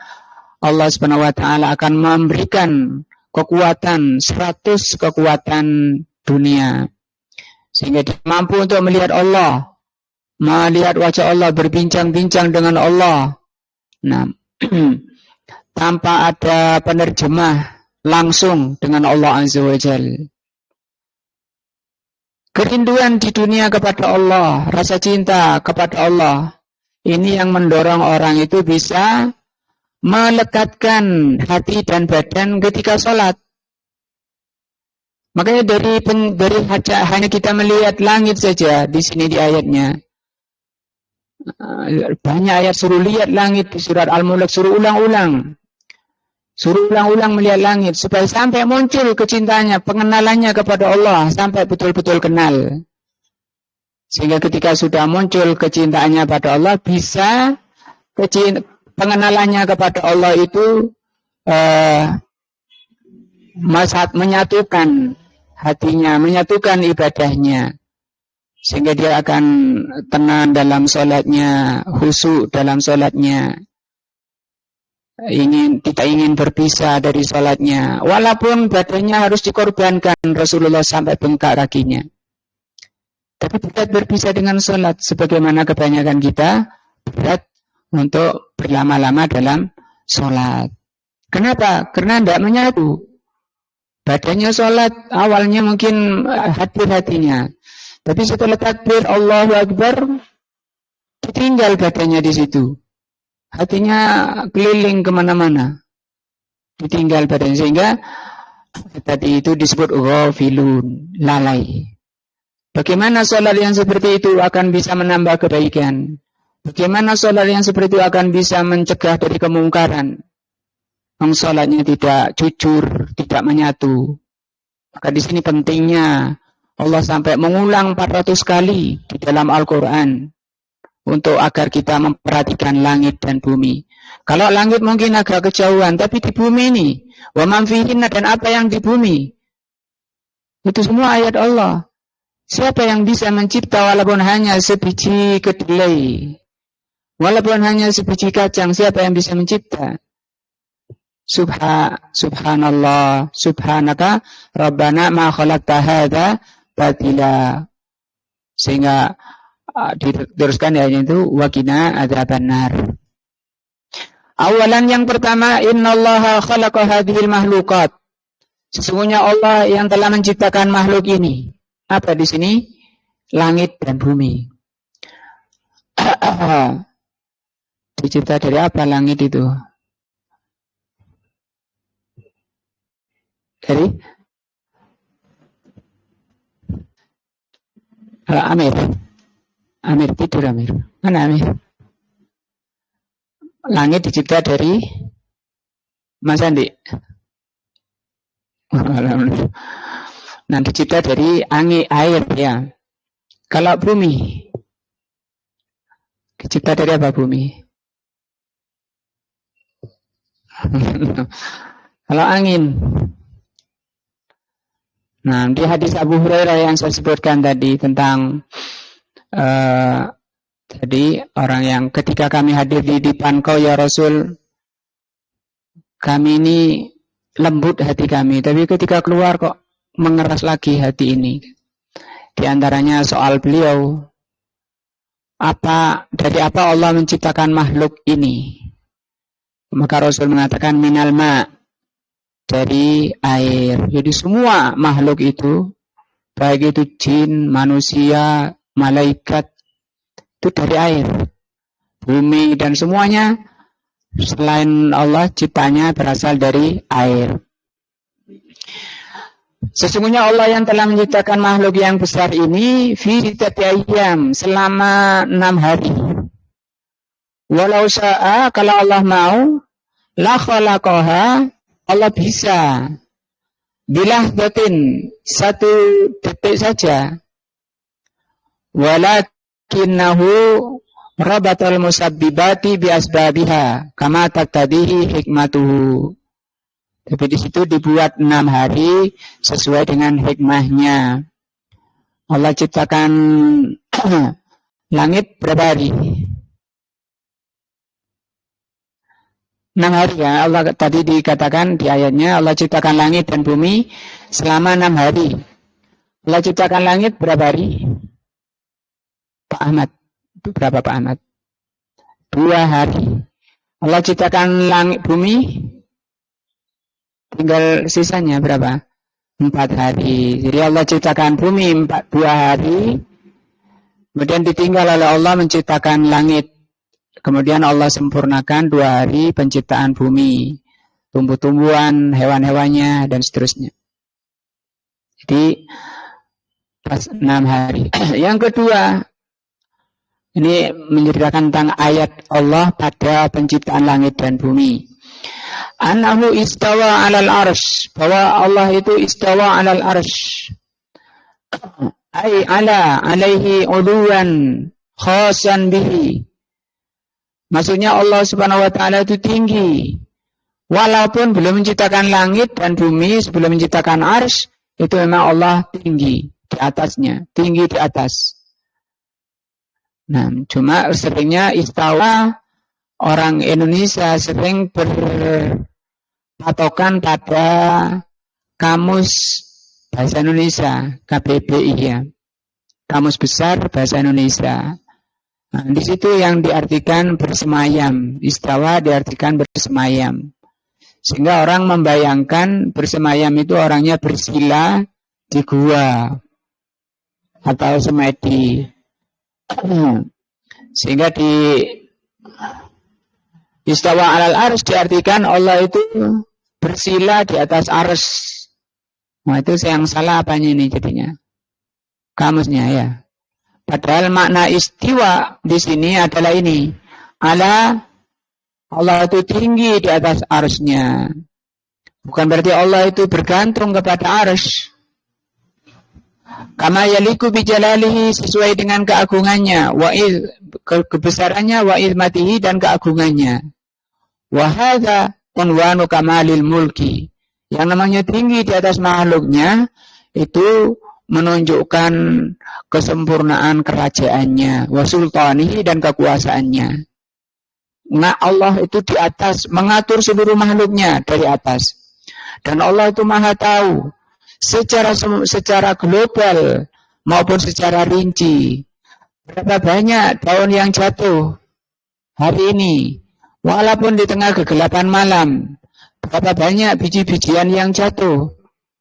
Allah Subhanahu wa Ta'ala akan memberikan kekuatan 100 kekuatan dunia, sehingga dia mampu untuk melihat Allah, melihat wajah Allah, berbincang-bincang dengan Allah. Nah, tanpa ada penerjemah, langsung dengan Allah Azza wa Jalla. Kerinduan di dunia kepada Allah, rasa cinta kepada Allah, ini yang mendorong orang itu bisa melekatkan hati dan badan ketika sholat. Makanya dari hanya kita melihat langit saja di sini di ayatnya. Banyak ayat suruh lihat langit di surat Al-Mulk, suruh ulang-ulang. Suruh ulang-ulang melihat langit supaya sampai muncul kecintaannya, pengenalannya kepada Allah, sampai betul-betul kenal. Sehingga ketika sudah muncul kecintaannya pada Allah, bisa pengenalannya kepada Allah itu menyatukan hatinya, menyatukan ibadahnya. Sehingga dia akan tenang dalam sholatnya, khusyuk dalam sholatnya. Tidak ingin berpisah dari sholatnya, walaupun badannya harus dikorbankan. Rasulullah sampai bengkak kakinya, tapi tidak berpisah dengan sholat. Sebagaimana kebanyakan kita berat untuk berlama-lama dalam sholat. Kenapa? Karena tidak menyatu. Badannya sholat, awalnya mungkin hadir hatinya, tapi setelah takbir Allahu Akbar, ditinggal badannya di situ. Hatinya keliling kemana-mana, ditinggal badan, sehingga tadi itu disebut ghafilun, lalai. Bagaimana sholat yang seperti itu akan bisa menambah kebaikan? Bagaimana sholat yang seperti itu akan bisa mencegah dari kemungkaran? Sholatnya tidak jujur, tidak menyatu. Maka di sini pentingnya Allah sampai mengulang 400 kali di dalam Al-Quran, untuk agar kita memperhatikan langit dan bumi. Kalau langit mungkin agak kejauhan, tapi di bumi ini, wa man fihinna, dan apa yang di bumi, itu semua ayat Allah. Siapa yang bisa mencipta walaupun hanya sebiji kedelai, walaupun hanya sebiji kacang, siapa yang bisa mencipta? Subhanallah, subhanaka rabbana ma khalaqta hadza batila. Sehingga diteruskan ayatnya itu waqina adzabannar. Awalan yang pertama, innallaha khalaqa hadhil mahluqat. Sesungguhnya Allah yang telah menciptakan makhluk ini. Apa di sini? Langit dan bumi. Dicipta dari apa langit itu? Dari Amir tidur Amir. Mana Amir? Langit dicipta dari Mas Andi. Nah, dicipta dari air ya. Kalau bumi dicipta dari apa bumi? Kalau angin. Nah, di hadis Abu Hurairah yang saya sebutkan tadi tentang tadi orang yang ketika kami hadir di depan kau ya Rasul, kami ini lembut hati kami, tapi ketika keluar kok mengeras lagi hati ini. Di antaranya soal beliau, dari apa Allah menciptakan makhluk ini? Maka Rasul mengatakan minal ma, dari air. Jadi semua makhluk itu, baik itu jin, manusia, malaikat, itu dari air. Bumi dan semuanya selain Allah ciptanya berasal dari air. Sesungguhnya Allah yang telah menciptakan makhluk yang besar ini fi sittati ayyam, selama 6 hari. Walau syaa, kalau Allah mau, la khalaqaha, Allah bisa bilahdatin, 1 detik saja. Walakinnahu rabatal musabbibati bi asbabiha kama taqtadihi hikmatuhu. Tapi di situ dibuat 6 hari sesuai dengan hikmahnya. Allah ciptakan langit berapa hari? 6 hari ya. Allah tadi dikatakan di ayatnya Allah ciptakan langit dan bumi selama 6 hari. Allah ciptakan langit berapa hari? Pak Ahmad. Berapa Pak Ahmad? 2 hari. Allah ciptakan langit bumi tinggal sisanya berapa? 4 hari. Jadi Allah ciptakan bumi 2 hari. Kemudian ditinggal oleh Allah menciptakan langit. Kemudian Allah sempurnakan 2 hari penciptaan bumi. Tumbuh-tumbuhan, hewan-hewannya, dan seterusnya. Jadi pas 6 hari. Yang kedua, ini menceritakan tentang ayat Allah pada penciptaan langit dan bumi. Annahu istawa 'alal arsy, bahwa Allah itu istawa 'alal arsy. Ai alaihi uluwan khasan bihi. Maksudnya Allah Subhanahu wa taala itu tinggi. Walaupun belum menciptakan langit dan bumi, sebelum menciptakan arsy, itu memang Allah tinggi di atasnya, tinggi di atas. Nah, cuma seringnya istawa orang Indonesia sering berpatokan pada kamus bahasa Indonesia, KBBI ya. Kamus Besar Bahasa Indonesia. Nah, di situ yang diartikan bersemayam, istawa diartikan bersemayam. Sehingga orang membayangkan bersemayam itu orangnya bersila di gua atau semedi. Sehingga di istawa 'alal arsy diartikan Allah itu bersila di atas arsy. Nah, itu yang salah apanya ini jadinya? Kamusnya ya. Padahal makna istiwa di sini adalah ini. Allah itu tinggi di atas arsy-Nya. Bukan berarti Allah itu bergantung kepada arsy. Kama yaliku bijalalihi, sesuai dengan keagungannya, kebesarannya, wa izmatihi, dan keagungannya. Wa hadza unwanu kamalil mulki. Yang namanya tinggi di atas makhluknya itu menunjukkan kesempurnaan kerajaannya, wa sultanihi dan kekuasaannya. Nah, Allah itu di atas, mengatur seluruh makhluknya dari atas. Dan Allah itu Maha tahu secara global maupun secara rinci berapa banyak daun yang jatuh hari ini, walaupun di tengah kegelapan malam. Berapa banyak biji-bijian yang jatuh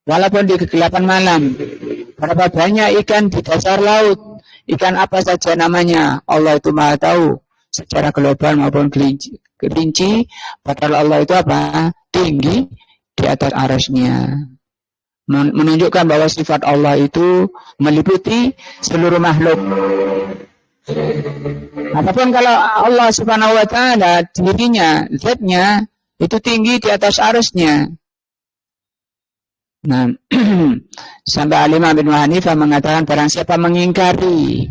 walaupun di kegelapan malam. Berapa banyak ikan di dasar laut, ikan apa saja namanya, Allah itu Maha tahu secara global maupun rinci. Padahal Allah itu apa? Tinggi di atas arasnya. Menunjukkan bahwa sifat Allah itu meliputi seluruh makhluk. Apapun kalau Allah Subhanahu wa taala dirinya, zatnya itu tinggi di atas arasnya. Nah, sampai Al-Imam bin Hanifah mengatakan barang siapa mengingkari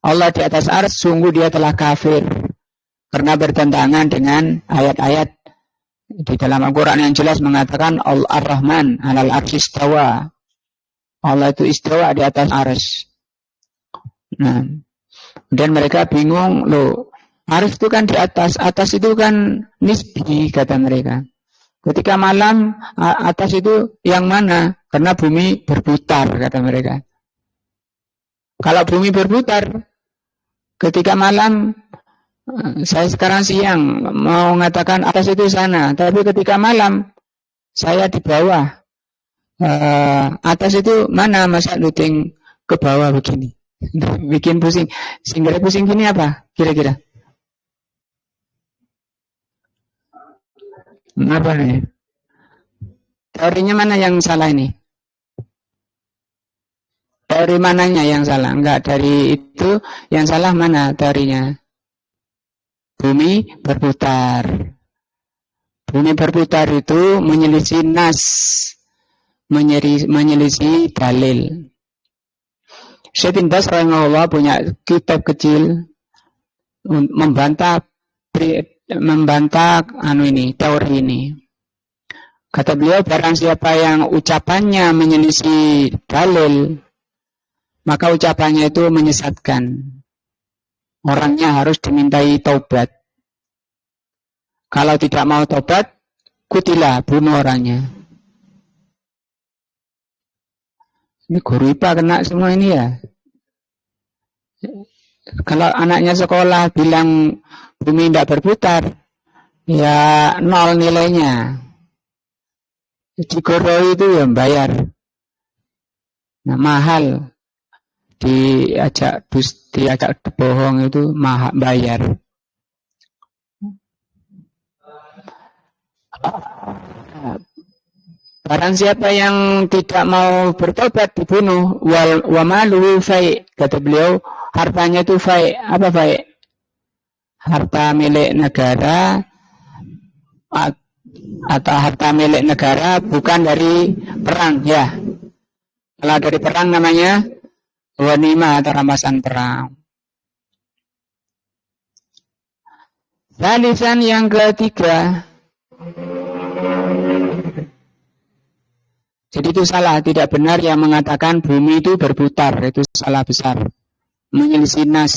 Allah di atas arsy, sungguh dia telah kafir karena bertentangan dengan ayat-ayat di dalam Al-Quran yang jelas mengatakan Ar-Rahman 'alal 'arsy istawa. Allah itu istawa di atas arsy. Nah, dan mereka bingung, loh, arsy itu kan di atas itu kan nisbi, kata mereka. Ketika malam, atas itu yang mana? Karena bumi berputar, kata mereka. Kalau bumi berputar, ketika malam, saya sekarang siang mau mengatakan atas itu sana, tapi ketika malam, saya di bawah. Atas itu mana? Masa luting ke bawah begini. Bikin pusing. Sehingga pusing gini apa? Kira-kira? Apa nih? Teorinya mana yang salah ini? Teori mananya yang salah? Enggak, dari itu yang salah mana teorinya? Bumi berputar. Bumi berputar itu menyelisih nas, menyelisih dalil. Syekh bin Baz rahimahullah punya kitab kecil membantah teori ini. Kata beliau, barang siapa yang ucapannya menyelisih dalil, maka ucapannya itu menyesatkan. Orangnya harus dimintai taubat. Kalau tidak mau taubat, kutilah, bunuh orangnya. Ini guru IPA kena semua ini ya. Kalau anaknya sekolah bilang bumi tidak berputar, ya 0 nilainya. Digoroi itu ya bayar. Nah, mahal. Diajak bohong itu mahal bayar. Barang siapa yang tidak mau bertobat dibunuh, wa maluhu fai, kata beliau, hartanya itu fai. Apa fai? Harta milik negara atau harta milik negara bukan dari perang, ya. Kalau dari perang namanya ghanimah atau rampasan perang. Salisan yang ketiga, jadi itu salah, tidak benar yang mengatakan bumi itu berputar, itu salah besar, menyelisih nas.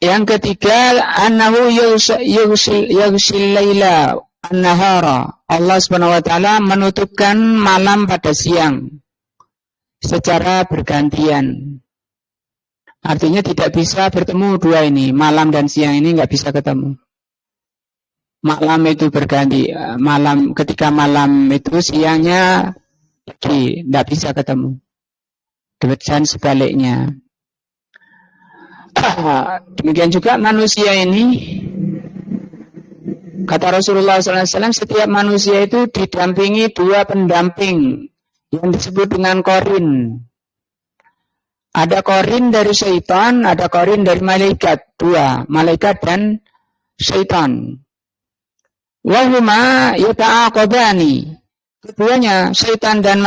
Yang ketiga, annahu yughsil laila an-nahara. Allah Subhanahu wa taala menutupkan malam pada siang secara bergantian. Artinya tidak bisa bertemu dua ini, malam dan siang ini enggak bisa ketemu. Malam itu berganti, ketika malam itu siangnya tidak bisa ketemu. Demikian sebaliknya. Demikian juga manusia ini, kata Rasulullah SAW, setiap manusia itu didampingi dua pendamping yang disebut dengan korin. Ada korin dari syaitan, ada korin dari malaikat. Dua, malaikat dan syaitan. Wahuma yata'aqabani. Keduanya, syaitan dan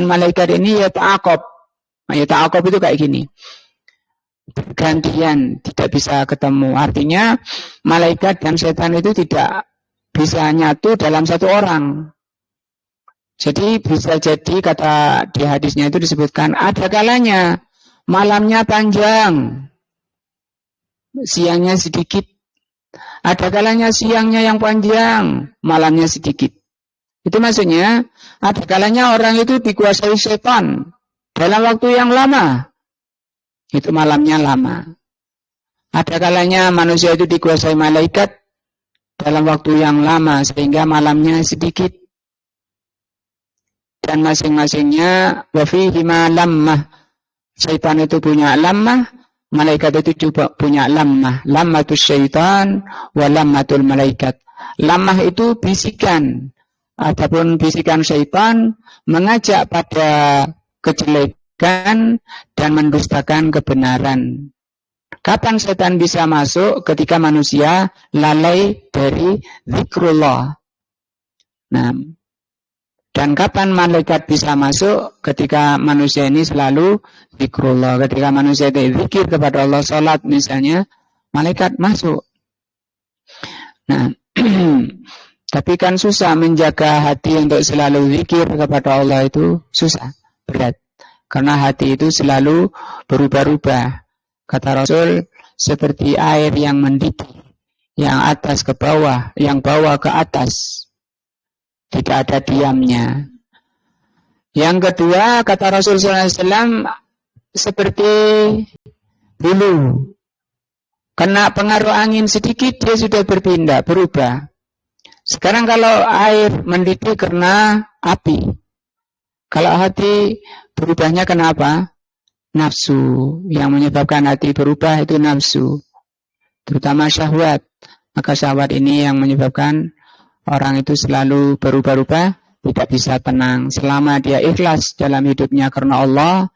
malaikat ini yata'aqab. Yata'aqab itu kayak gini. bergantian, tidak bisa ketemu. Artinya malaikat dan setan itu tidak bisa nyatu dalam satu orang. Jadi bisa jadi kata di hadisnya itu disebutkan ada kalanya malamnya panjang, siangnya sedikit. Ada kalanya siangnya yang panjang, malamnya sedikit. Itu maksudnya ada kalanya orang itu dikuasai setan dalam waktu yang lama. Itu malamnya lama. Ada kalanya manusia itu dikuasai malaikat dalam waktu yang lama sehingga malamnya sedikit. Dan masing-masingnya wafihi ma lammah. Syaitan itu punya lammah, malaikat itu juga punya lammah. Lammatus syaitan wa lammatul malaikat. Lammah itu bisikan. Adapun bisikan syaitan mengajak pada kejelekan dan mendustakan kebenaran. Kapan setan bisa masuk? Ketika manusia lalai dari zikrullah. Nah, dan kapan malaikat bisa masuk? Ketika manusia ini selalu zikrullah. Ketika manusia itu zikir kepada Allah, salat misalnya, malaikat masuk. Nah, tapi kan susah menjaga hati untuk selalu zikir kepada Allah, itu susah, berat. Karena hati itu selalu berubah-ubah. Kata Rasul, seperti air yang mendidih, yang atas ke bawah, yang bawah ke atas. Tidak ada diamnya. Yang kedua, kata Rasul SAW, seperti bulu. Kena pengaruh angin sedikit, dia sudah berpindah, berubah. Sekarang kalau air mendidih karena api. Kalau hati berubahnya kenapa? Nafsu. Yang menyebabkan hati berubah itu nafsu. Terutama syahwat. Maka syahwat ini yang menyebabkan orang itu selalu berubah-ubah, tidak bisa tenang. Selama dia ikhlas dalam hidupnya karena Allah,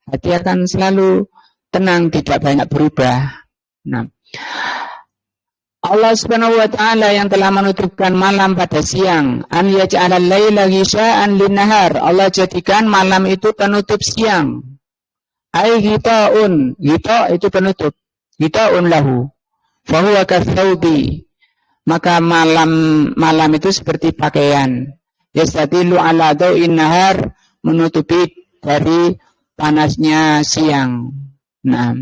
hati akan selalu tenang, tidak banyak berubah. Nah, Allah Subhanahu wa taala yang telah menutupkan malam pada siang, an yaj'alal laila ghisya'an linnahar. Allah jadikan malam itu penutup siang. Ai ghita'un, ghita' itu penutup. Ghita'un lahu. Fa huwa katsaubi. Maka malam itu seperti pakaian. Yastatilu ala daw'in nahar, menutupi dari panasnya siang. Nah,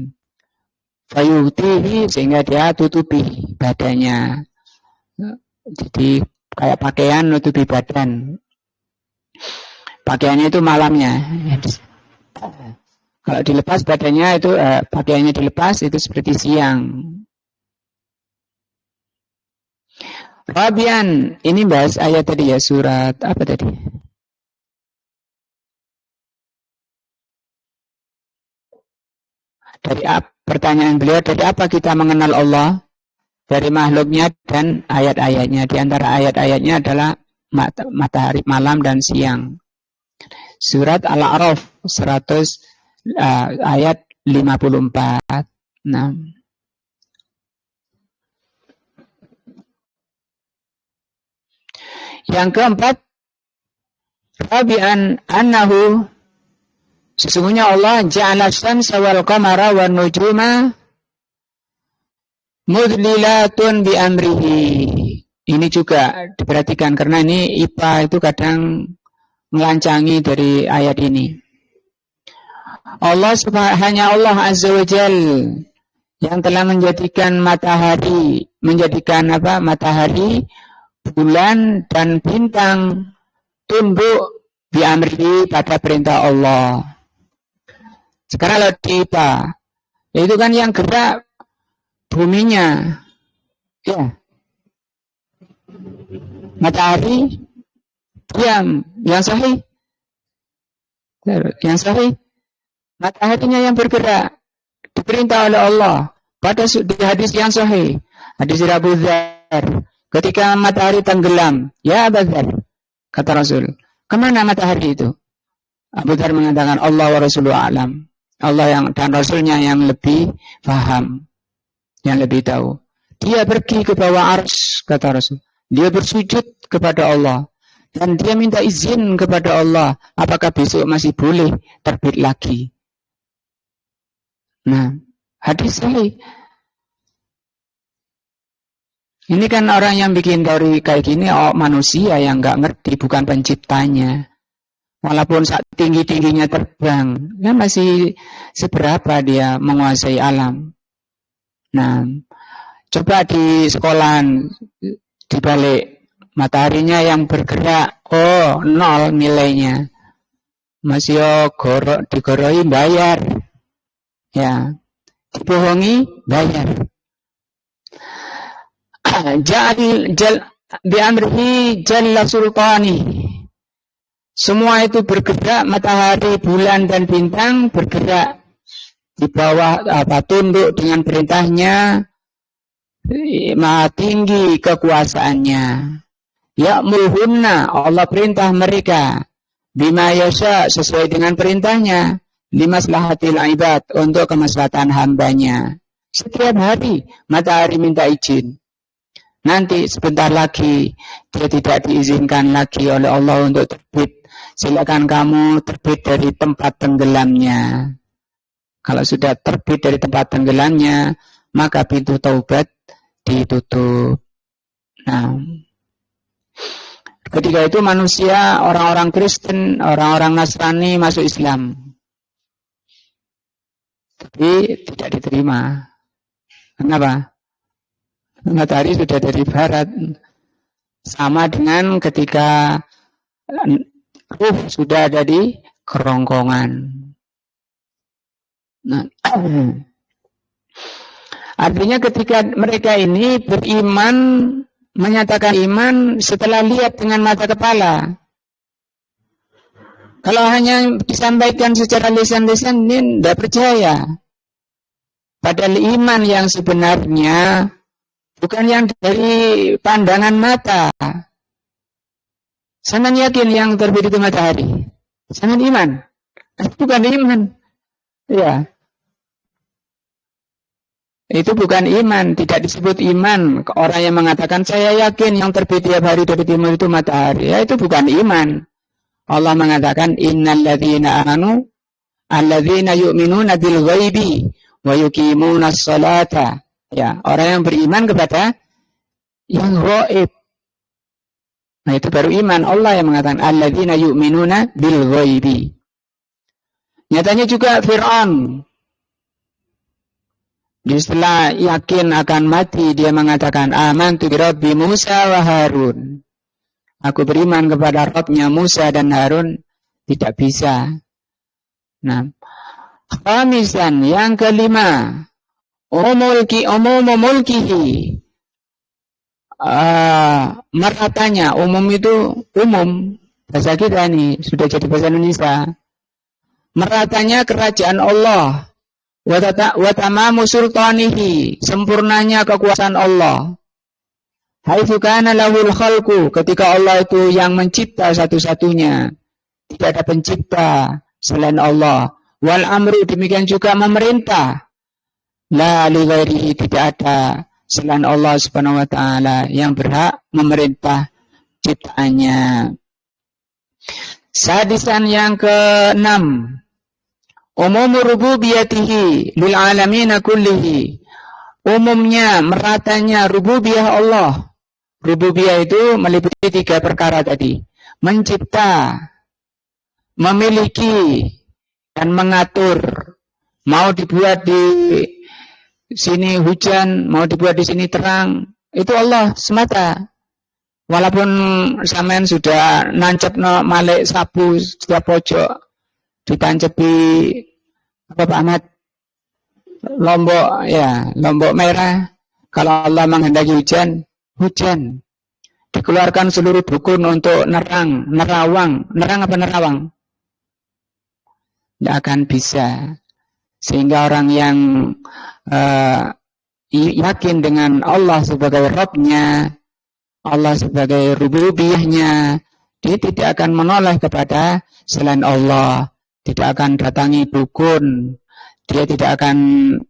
fayutihi, sehingga dia tutupi badannya. Jadi kayak pakaian nutupi badan. Pakaiannya itu malamnya. Kalau dilepas badannya itu pakaiannya dilepas itu seperti siang. Rabian, ini bahas ayat tadi ya, surat apa tadi? Pertanyaan beliau, dari apa kita mengenal Allah? Dari makhluknya dan ayat-ayatnya. Di antara ayat-ayatnya adalah matahari malam dan siang. Surat Al-A'raf 100 ayat 54. Nah, yang keempat, rabi'an annahu, sesungguhnya Allah ja'ala syamsa wal qamara wan nujuma mudlilatun bi amrihi. Ini juga diperhatikan karena ini IPA itu kadang melancangi dari ayat ini. Hanya Allah Azza wa Jal yang telah menjadikan matahari, matahari, bulan dan bintang tunduk biamri pada perintah Allah. Sekarang kalau kita itu kan yang gerak buminya, ya, matahari diam, yang sahih mataharinya yang bergerak, diperintah oleh Allah. Pada di hadis yang sahih, hadis Abu Dzar, ketika matahari tenggelam, ya Abu Dzar, kata Rasul, kemana matahari itu? Abu Dzar mengatakan, Allah wa Rasuluhu a'lam. Allah yang dan Rasulnya yang lebih paham, yang lebih tahu. Dia pergi ke bawah arsy, kata Rasul. Dia bersujud kepada Allah. Dan dia minta izin kepada Allah, apakah besok masih boleh terbit lagi. Nah, Hadis sahih. Ini kan orang yang bikin teori kayak gini, manusia yang nggak ngerti, bukan penciptanya. Walaupun saat tinggi-tingginya terbang, kan masih seberapa dia menguasai alam. Nah, coba di sekolahan, di balik mataharinya yang bergerak, nol nilainya. Masih digoroi bayar. Ya, dibohongi bayar. Bi'amrihi jalla sultani. Semua itu bergerak, matahari, bulan dan bintang bergerak di bawah tunduk dengan perintahnya, maha tinggi kekuasaannya. Ya'murhunna, Allah perintah mereka bima yasha, sesuai dengan perintahnya, limaslahatil ibad, untuk kemaslahatan hambanya. Setiap hari matahari minta izin. Nanti sebentar lagi dia tidak diizinkan lagi oleh Allah untuk terbit. Silakan kamu terbit dari tempat tenggelamnya. Kalau sudah terbit dari tempat tenggelamnya, maka pintu taubat ditutup. Nah, ketika itu manusia, orang-orang Kristen, orang-orang Nasrani masuk Islam. Tapi tidak diterima. Kenapa? Matahari sudah dari barat. Sama dengan ketika ruh sudah ada di kerongkongan. Nah, artinya ketika mereka ini beriman, menyatakan iman setelah lihat dengan mata kepala. Kalau hanya disampaikan secara lisan-lisan, ini tidak percaya. Padahal iman yang sebenarnya bukan yang dari pandangan mata. Sangat yakin yang terbit itu matahari. Sangat iman. Bukan iman. Ya. Itu bukan iman. Tidak disebut iman. Orang yang mengatakan, saya yakin yang terbit tiap hari dari timur itu matahari. Ya, itu bukan iman. Allah mengatakan, innal ladzina amanu alladzina yu'minuna bil ghaibi wa yuqimuna sholata. Ya, orang yang beriman kepada yang ghaib. Nah, itu baru iman. Allah yang mengatakan alladzina yu'minuna bil ghaibi. Nyatanya juga Fir'aun. Setelah yakin akan mati, dia mengatakan amantu bi rabbi Musa wa Harun. Aku beriman kepada Rabbnya Musa dan Harun. Tidak bisa. Nah, khamisan, yang kelima, umumulkihi, meratanya. Umum itu umum, bahasa kita ini sudah jadi bahasa Indonesia. Meratanya kerajaan Allah, wa tamamu sultanihi, sempurnanya kekuasaan Allah. Haitsu kana lahul khalqu, ketika Allah itu yang mencipta satu-satunya, tidak ada pencipta selain Allah. Wal amru, demikian juga memerintah. La li ghairihi, tidak ada selain Allah Subhanahu wa taala yang berhak memerintah ciptaannya. Sadisan, yang ke-6, umum rububiyatihi lil alamin kullihi. Umumnya, meratanya rububiyah Allah. Rububiyah itu meliputi 3 perkara tadi. Mencipta, memiliki, dan mengatur. Mau dibuat di sini hujan, mau dibuat di sini terang, itu Allah semata. Walaupun sampean sudah nancep malik sapu setiap pojok, ditancepi apa Pak Ahmad, lombok merah. Kalau Allah menghendaki hujan, hujan. Dikeluarkan seluruh dukun untuk nerawang. Nerang apa nerawang? Tidak akan bisa. Sehingga orang yang yakin dengan Allah sebagai Rabb-nya, Allah sebagai rububiyahnya, dia tidak akan menoleh kepada selain Allah, tidak akan datangi dukun, dia tidak akan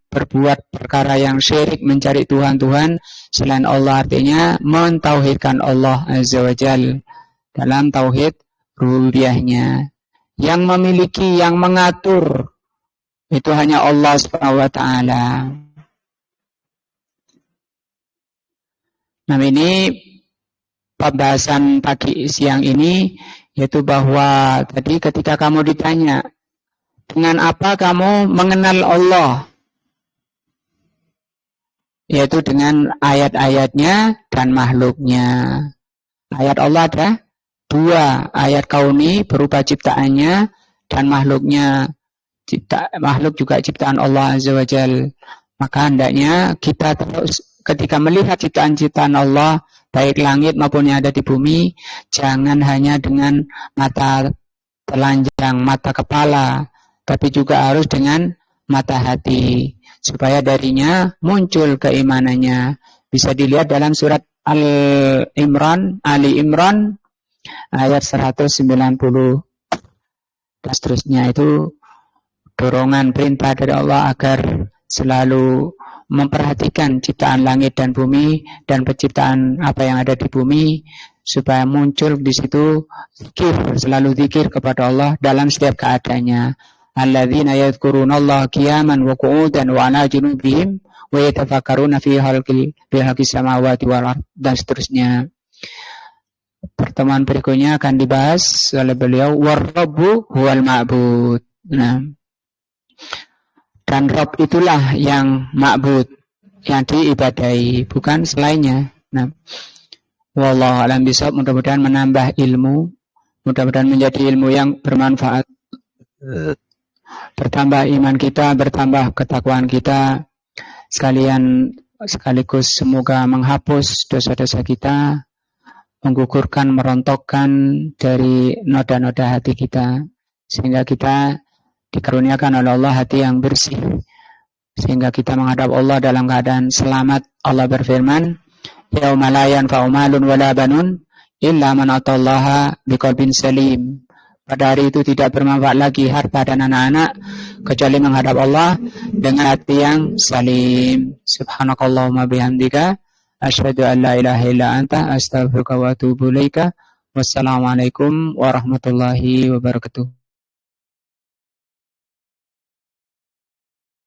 berbuat perkara yang syirik, mencari Tuhan-Tuhan selain Allah. Artinya mentauhidkan Allah Azza wa Jalla dalam tauhid rububiyahnya, yang memiliki, yang mengatur. Itu hanya Allah Subhanahu wa taala. Nah, ini pembahasan pagi siang ini, yaitu bahwa tadi ketika kamu ditanya, dengan apa kamu mengenal Allah? Yaitu dengan ayat-ayatnya dan makhluknya. Ayat Allah ada dua, ayat kauni berupa ciptaannya dan makhluknya. Makhluk juga ciptaan Allah Azza wa Jal. Maka hendaknya kita terus ketika melihat ciptaan-ciptaan Allah, baik langit maupun yang ada di bumi, jangan hanya dengan mata telanjang, mata kepala, tapi juga harus dengan mata hati, supaya darinya muncul keimanannya. Bisa dilihat dalam surat Ali Imran ayat 190 dan seterusnya. Itu dorongan perintah dari Allah agar selalu memperhatikan ciptaan langit dan bumi dan penciptaan apa yang ada di bumi, supaya muncul di situ zikir, selalu zikir kepada Allah dalam setiap keadaannya. Alladzina yadhkurunallaha qiyaman wa qu'udan wa 'ala junubihim wa yatafakkaruna fi khalqis samawati wal ard dan seterusnya. Pertemuan berikutnya akan dibahas oleh beliau war-rabbu huwal ma'bud. Nah, dan Rabb itulah yang ma'bud, yang diibadahi, bukan selainnya. Nah, wallahu a'lam bishawab. Mudah-mudahan menambah ilmu, mudah-mudahan menjadi ilmu yang bermanfaat, bertambah iman kita, bertambah ketakwaan kita, sekaligus semoga menghapus dosa-dosa kita, menggugurkan, merontokkan dari noda-noda hati kita, sehingga kita dikaruniakan oleh Allah hati yang bersih, sehingga kita menghadap Allah dalam keadaan selamat. Allah berfirman, yauma la yanfa'u malun wala banun illa man atallaha biqalbin salim. Pada hari itu tidak bermanfaat lagi harta dan anak-anak kecuali menghadap Allah dengan hati yang salim. Subhanakallahumma bihamdika asyhadu an la ilaha illa anta astaghfiruka wa atubu ilaika. Wassalamualaikum warahmatullahi wabarakatuh.